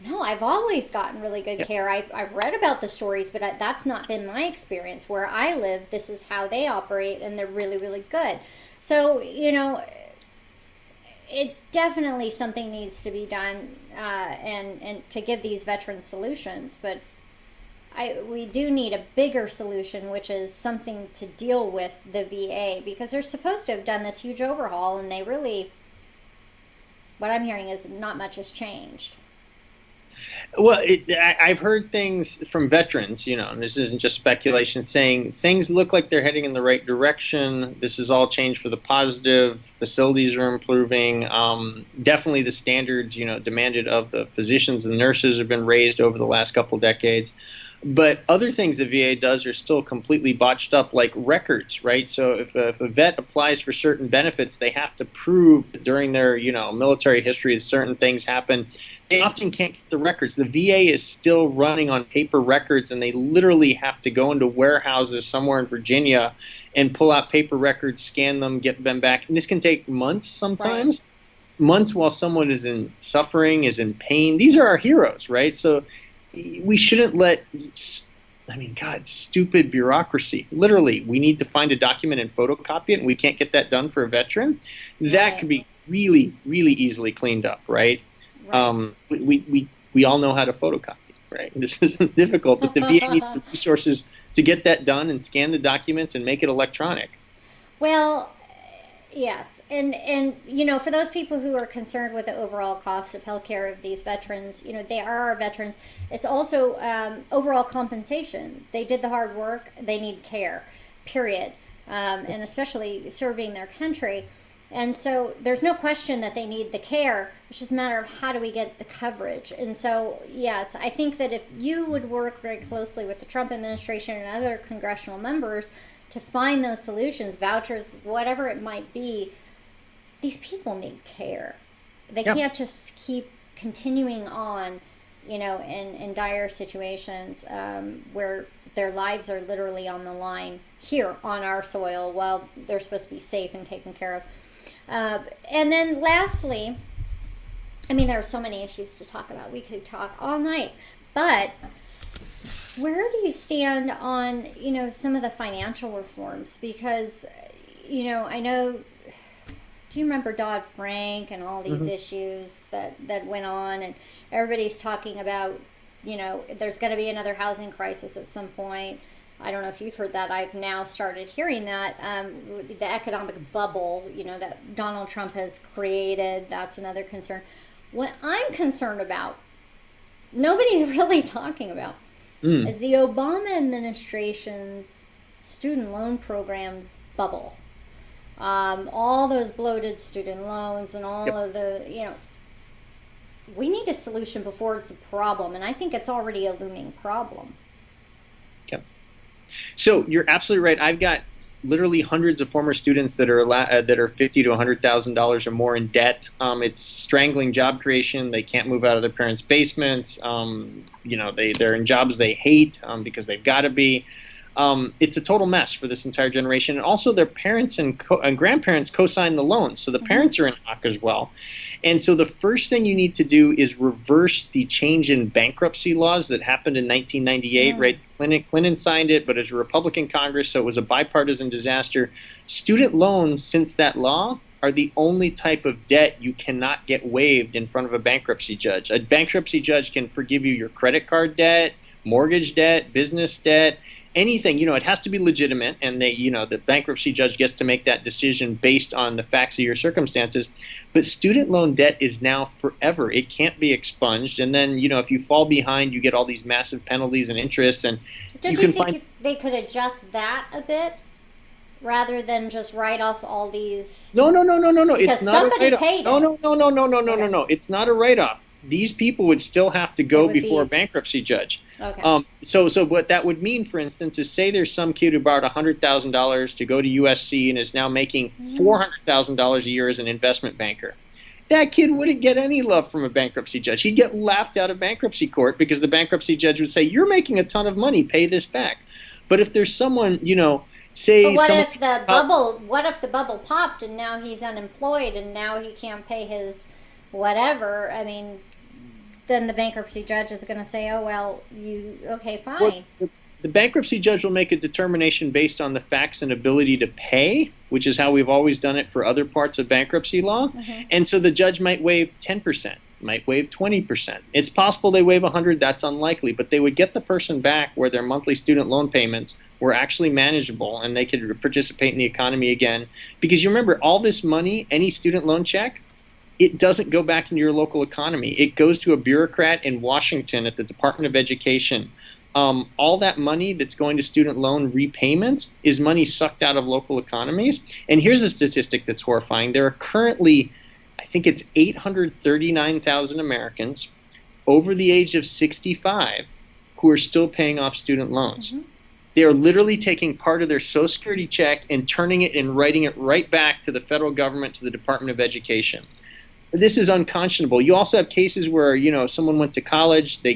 no, I've always gotten really good care. I've read about the stories, but that's not been my experience. Where I live, this is how they operate, and they're really, really good. So, you know, it definitely something needs to be done, and to give these veterans solutions. But we do need a bigger solution, which is something to deal with the VA, because they're supposed to have done this huge overhaul, and they really, what I'm hearing is not much has changed. Well, I've heard things from veterans, you know, and this isn't just speculation, saying things look like they're heading in the right direction. This is all changed for the positive. Facilities are improving. Definitely the standards, you know, demanded of the physicians and nurses have been raised over the last couple decades. But other things the VA does are still completely botched up, like records, right? So if a vet applies for certain benefits, they have to prove during their, you know, military history that certain things happen. They often can't get the records. The VA is still running on paper records, and they literally have to go into warehouses somewhere in Virginia and pull out paper records, scan them, get them back. And this can take months sometimes. Right. Months while someone is in suffering, is in pain. These are our heroes, right? So we shouldn't let, I mean, God, stupid bureaucracy. Literally, we need to find a document and photocopy it, and we can't get that done for a veteran. That could be really, really easily cleaned up, right? We all know how to photocopy, right? This isn't difficult, but the VA needs the resources to get that done and scan the documents and make it electronic. Well, yes, and you know, for those people who are concerned with the overall cost of healthcare of these veterans, you know, they are our veterans. It's also overall compensation. They did the hard work. They need care, period, and especially serving their country. And so there's no question that they need the care. It's just a matter of how do we get the coverage. And so, yes, I think that if you would work very closely with the Trump administration and other congressional members to find those solutions, vouchers, whatever it might be, these people need care. They can't just keep continuing on, you know, in dire situations where their lives are literally on the line here on our soil while they're supposed to be safe and taken care of. And then lastly, I mean, there are so many issues to talk about. We could talk all night, but where do you stand on, you know, some of the financial reforms? Because, you know, I know, do you remember Dodd-Frank and all these issues that went on, and everybody's talking about, you know, there's going to be another housing crisis at some point. I don't know if you've heard that. I've now started hearing that. The economic bubble, you know, that Donald Trump has created, that's another concern. What I'm concerned about, nobody's really talking about, is the Obama administration's student loan programs bubble. All those bloated student loans and all of the, you know, we need a solution before it's a problem. And I think it's already a looming problem. So you're absolutely right. I've got literally hundreds of former students that are $50,000 to $100,000 or more in debt. It's strangling job creation. They can't move out of their parents' basements. You know, they're in jobs they hate because they've got to be. It's a total mess for this entire generation. And also their parents and grandparents co-sign the loans. So the parents are in hock as well. And so the first thing you need to do is reverse the change in bankruptcy laws that happened in 1998, right? Clinton signed it, but it's a Republican Congress, so it was a bipartisan disaster. Student loans, since that law, are the only type of debt you cannot get waived in front of a bankruptcy judge. A bankruptcy judge can forgive you your credit card debt, mortgage debt, business debt, anything. You know, it has to be legitimate, and the bankruptcy judge gets to make that decision based on the facts of your circumstances. But student loan debt is now forever. It can't be expunged. And then, you know, if you fall behind, you get all these massive penalties and interests. And Don't you think they could adjust that a bit? rather than just write off all these? No. Because It's not somebody a write-off. paid No, it. no. It's not a write-off. These people would still have to go before a bankruptcy judge. Okay. So what that would mean, for instance, is say there's some kid who borrowed $100,000 to go to USC and is now making $400,000 a year as an investment banker. That kid wouldn't get any love from a bankruptcy judge. He'd get laughed out of bankruptcy court because the bankruptcy judge would say, "You're making a ton of money, pay this back." But if there's someone, say, but what if the bubble? What if the bubble popped and now he's unemployed and now he can't pay his whatever? I mean, then the bankruptcy judge is going to say, "Oh well, fine." Well, the bankruptcy judge will make a determination based on the facts and ability to pay, which is how we've always done it for other parts of bankruptcy law. And so the judge might waive 10%, might waive 20%. It's possible they waive 100. That's unlikely, but they would get the person back where their monthly student loan payments were actually manageable and they could participate in the economy again. Because you remember, all this money, any student loan check, it doesn't go back into your local economy. It goes to a bureaucrat in Washington at the Department of Education. All that money that's going to student loan repayments is money sucked out of local economies. And here's a statistic that's horrifying. There are currently, I think it's 839,000 Americans over the age of 65 who are still paying off student loans. They are literally taking part of their Social Security check and turning it and writing it right back to the federal government, to the Department of Education. This is unconscionable. You also have cases where, someone went to college, they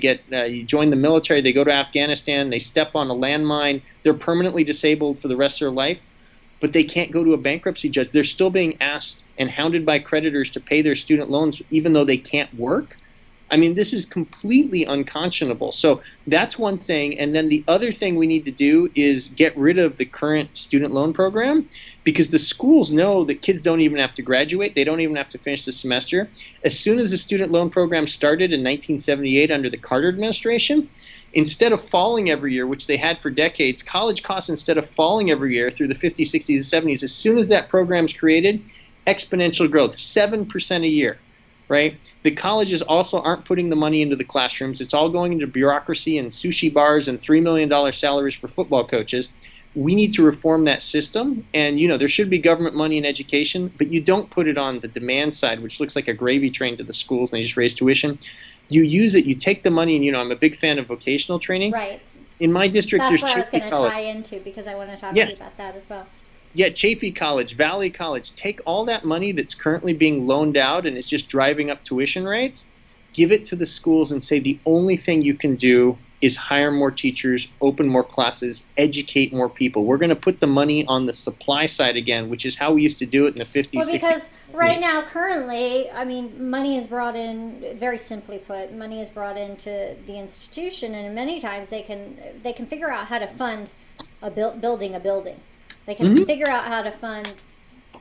you join the military, they go to Afghanistan, they step on a landmine, they're permanently disabled for the rest of their life, but they can't go to a bankruptcy judge. They're still being asked and hounded by creditors to pay their student loans even though they can't work. I mean, this is completely unconscionable. So that's one thing. And then the other thing we need to do is get rid of the current student loan program, because the schools know that kids don't even have to graduate. They don't even have to finish the semester. As soon as the student loan program started in 1978 under the Carter administration, instead of falling every year, which they had for decades, college costs, instead of falling every year through the 50s, 60s, and 70s, as soon as that program's created, exponential growth, 7% a year. Right? The colleges also aren't putting the money into the classrooms. It's all going into bureaucracy and sushi bars and $3 million salaries for football coaches. We need to reform that system. And, there should be government money in education, but you don't put it on the demand side, which looks like a gravy train to the schools, and they just raise tuition. You use it, you take the money, and, I'm a big fan of vocational training. Right. In my district, that's there's what I was going to tie into, because I want to talk to you about that as well. Yeah, Chaffey College, Valley College, take all that money that's currently being loaned out and it's just driving up tuition rates, give it to the schools and say the only thing you can do is hire more teachers, open more classes, educate more people. We're going to put the money on the supply side again, which is how we used to do it in the 50s, well, 60s. Because right now, currently, money is brought in, very simply put, money is brought into the institution, and many times they can figure out how to fund building a building. They can figure out how to fund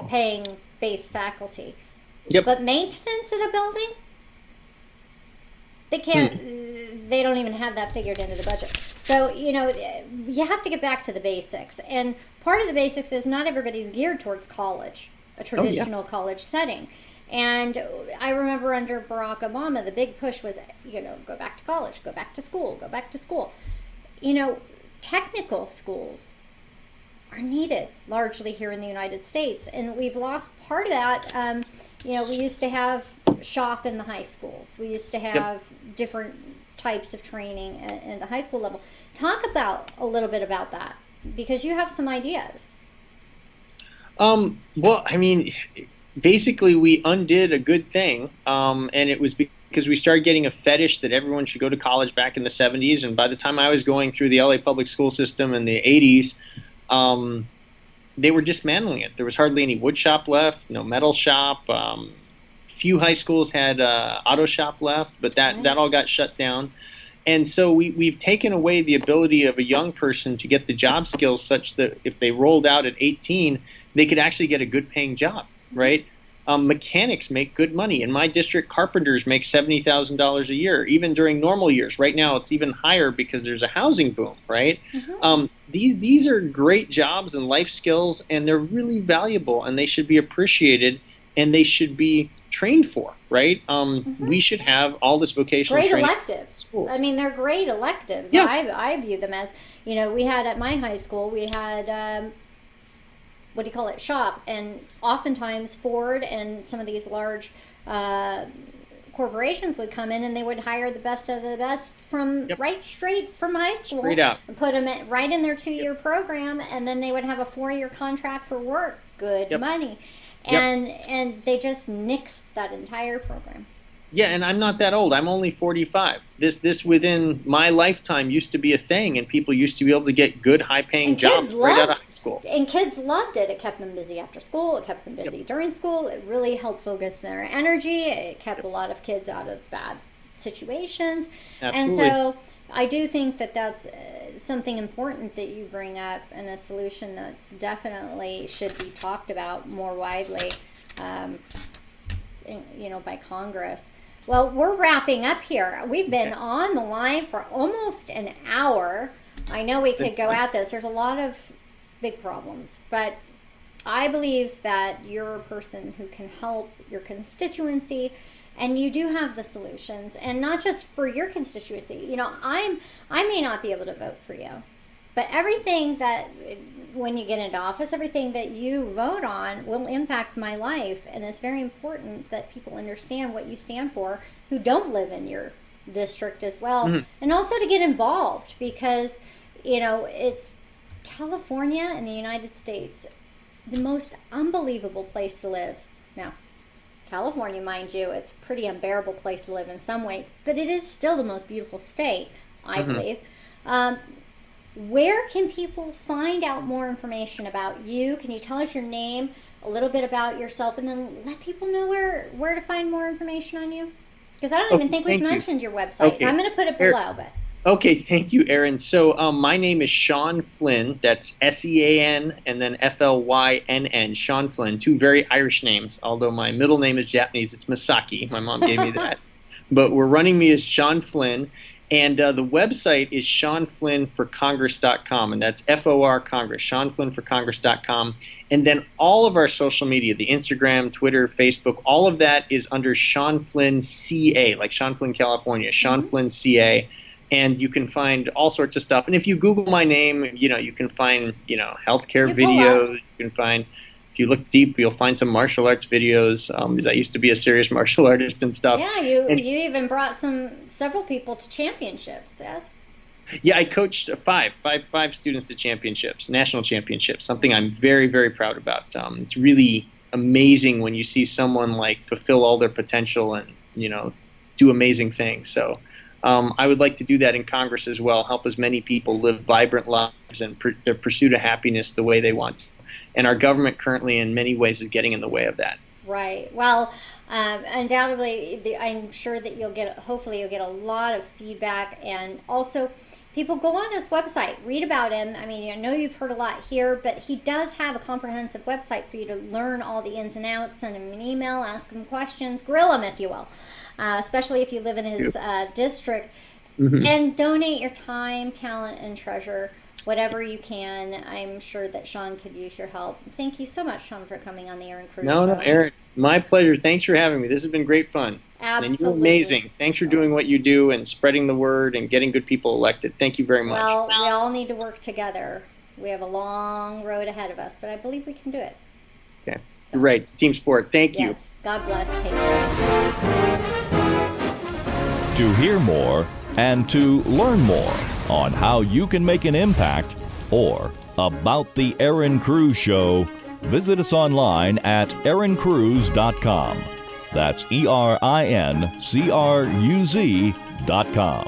paying base faculty. Yep. But maintenance of the building, they can't, they don't even have that figured into the budget. So, you have to get back to the basics. And part of the basics is not everybody's geared towards college, a traditional college setting. And I remember under Barack Obama, the big push was, go back to college, go back to school, go back to school. Technical schools are needed largely here in the United States, and we've lost part of that. We used to have shop in the high schools. We used to have different types of training at the high school level. Talk a little bit about that, because you have some ideas. Well, basically we undid a good thing, and it was because we started getting a fetish that everyone should go to college back in the 70s, and by the time I was going through the LA public school system in the 80s, they were dismantling it. There was hardly any wood shop left, no metal shop. Few high schools had auto shop left, but that all got shut down. And so we've taken away the ability of a young person to get the job skills such that if they rolled out at 18, they could actually get a good paying job, right? Mechanics make good money. In my district, carpenters make $70,000 a year, even during normal years. Right now, it's even higher because there's a housing boom, right? These are great jobs and life skills, and they're really valuable, and they should be appreciated, and they should be trained for, right? We should have all this vocational training. Great electives. They're great electives. Yeah. I view them as, we had at my high school, we had shop. And oftentimes Ford and some of these large corporations would come in and they would hire the best of the best from straight from high school, straight out, and put them right in their 2-year program, and then they would have a 4-year contract for work, good money, and they just nixed that entire program. Yeah, and I'm not that old. I'm only 45. This within my lifetime used to be a thing, and people used to be able to get good, high-paying jobs right out of high school. And kids loved it. It kept them busy after school. It kept them busy during school. It really helped focus their energy. It kept a lot of kids out of bad situations. Absolutely. And so I do think that that's something important that you bring up, and a solution that's definitely should be talked about more widely, by Congress. Well, we're wrapping up here. We've been on the line for almost an hour. I know we could go at this. There's a lot of big problems, but I believe that you're a person who can help your constituency, and you do have the solutions, and not just for your constituency. I may not be able to vote for you, but everything that, when you get into office, everything that you vote on will impact my life. And it's very important that people understand what you stand for who don't live in your district as well. Mm-hmm. And also to get involved, because, it's California and the United States, the most unbelievable place to live. Now, California, mind you, it's a pretty unbearable place to live in some ways, but it is still the most beautiful state, I believe. Where can people find out more information about you? Can you tell us your name, a little bit about yourself, and then let people know where to find more information on you? Because I don't even think we've mentioned your website. Okay. I'm going to put it below. But okay, thank you, Erin. So my name is Sean Flynn. That's S-E-A-N and then F-L-Y-N-N, Sean Flynn. 2 very Irish names, although my middle name is Japanese. It's Masaki. My mom gave me that. But we're running me as Sean Flynn. And the website is SeanFlynnForCongress.com, and that's F-O-R Congress, SeanFlynnForCongress.com. And then all of our social media, the Instagram, Twitter, Facebook, all of that is under Sean Flynn CA, like Sean Flynn, California, Sean Flynn CA. And you can find all sorts of stuff. And if you Google my name, you can find, healthcare videos. You can find, if you look deep, you'll find some martial arts videos, because I used to be a serious martial artist and stuff. Yeah, you even brought several people to championships, yes? Yeah, I coached five students to championships, national championships, something I'm very, very proud about. It's really amazing when you see someone fulfill all their potential and, do amazing things. So I would like to do that in Congress as well, help as many people live vibrant lives and their pursuit of happiness the way they want to. And our government currently, in many ways, is getting in the way of that. Right. Well, undoubtedly, I'm sure that hopefully you'll get a lot of feedback. And also, people go on his website, read about him. I mean, I know you've heard a lot here, but he does have a comprehensive website for you to learn all the ins and outs. Send him an email, ask him questions, grill him, if you will, especially if you live in his district. Mm-hmm. And donate your time, talent, and treasure. Whatever you can. I'm sure that Sean could use your help. Thank you so much, Sean, for coming on the Erin Cruz Show. No, Erin, my pleasure. Thanks for having me. This has been great fun. Absolutely. And you're amazing. Thanks for doing what you do and spreading the word and getting good people elected. Thank you very much. Well, we all need to work together. We have a long road ahead of us, but I believe we can do it. Okay. So, you're right. It's a team sport. Thank you. Yes. God bless. Take care. To hear more and to learn more on how you can make an impact or about the Erin Cruz Show, visit us online at erincruz.com. That's ERINCRUZ.com.